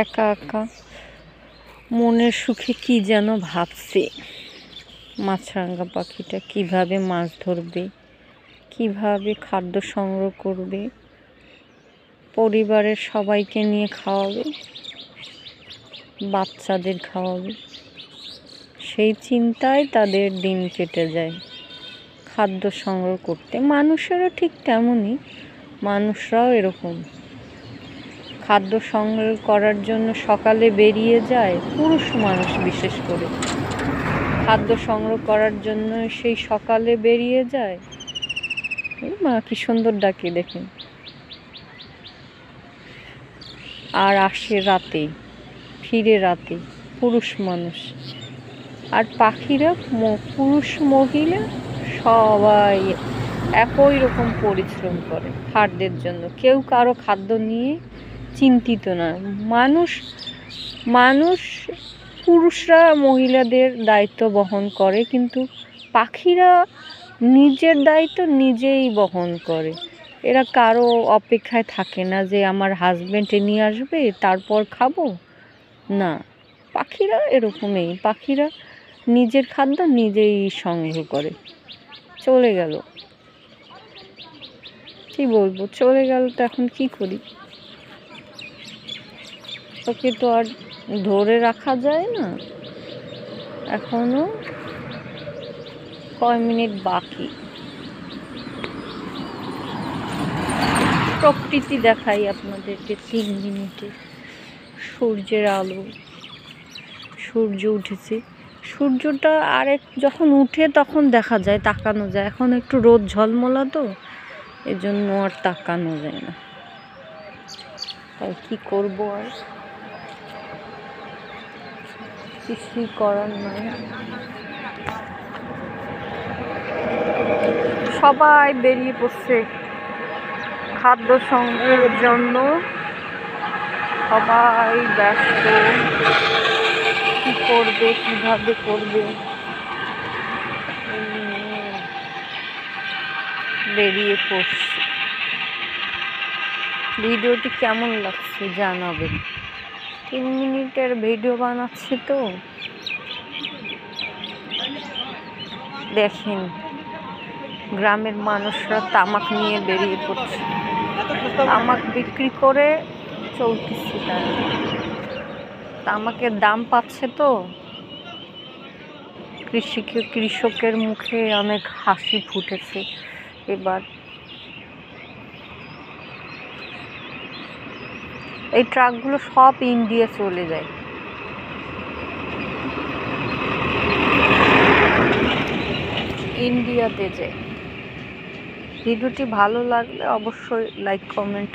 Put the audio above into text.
একা একা মনের সুখে কি যেন ভাবছে। মাছরাঙা পাখিটা কিভাবে মাছ ধরবে, কিভাবে খাদ্য সংগ্রহ করবে, পরিবারের সবাইকে নিয়ে খাওয়াবে, বাচ্চাদের খাওয়াবে, সেই চিন্তায় তাদের দিন কেটে যায় খাদ্য সংগ্রহ করতে। মানুষেরও ঠিক তেমনই, মানুষরাও এরকম খাদ্য সংগ্রহ করার জন্য সকালে বেরিয়ে যায়, পুরুষ মানুষ বিশেষ করে খাদ্য সংগ্রহ করার জন্য সেই সকালে বেরিয়ে যায়। মা কি সুন্দর ডাকে দেখেন, আর আসে রাতে, ফিরে রাতে পুরুষ মানুষ। আর পাখিরা পুরুষ মহিলা সবাই একই রকম পরিশ্রম করে খাদ্যের জন্য, কেউ কারো খাদ্য নিয়ে চিন্তিত না। মানুষ পুরুষরা মহিলাদের দায়িত্ব বহন করে, কিন্তু পাখিরা নিজের দায়িত্ব নিজেই বহন করে। এরা কারো অপেক্ষায় থাকে না যে আমার হাজব্যান্ড নিয়ে আসবে তারপর খাবো, না। পাখিরা এরকমই, পাখিরা নিজের খাদ্য নিজেই সংগ্রহ করে। চলে গেল, কি বলবো, চলে গেল তো এখন কি করি? ওকে তো আর ধরে রাখা যায় না। এখনো কয় মিনিট বাকি, প্রকৃতি দেখাই আপনাদেরকে 3 মিনিটে। সূর্যের আলো, সূর্য উঠেছে। সূর্যটা যখন উঠে তখন দেখা যায়, তাকানো যায়। এখন একটু রোদ ঝলমলা তো, এজন্য আর তাকানো যায় না। তাই কি করব, আর কিছুই করার নাই। সবাই বেরিয়ে পড়ছে খাদ্য সংগ্রহের জন্য, সবাই ব্যস্ত। কি করবে, কিভাবে করবে, বেরিয়ে পড়ছে। ভিডিওটি কেমন লাগছে জানাবেন। 3 মিনিটের ভিডিও বানাচ্ছি তো। দেখেন, গ্রামের মানুষরা তামাক নিয়ে বেরিয়ে পড়ছে, তামাক বিক্রি করে চলতেছে। তারা তামাকের দাম পাচ্ছে তো, কৃষকের মুখে অনেক হাসি ফুটেছে এবার। এই ট্রাকগুলো সব ইন্ডিয়া চলে যায়, ইন্ডিয়াতে যায়। ভিডিওটি ভালো লাগলে অবশ্যই লাইক কমেন্ট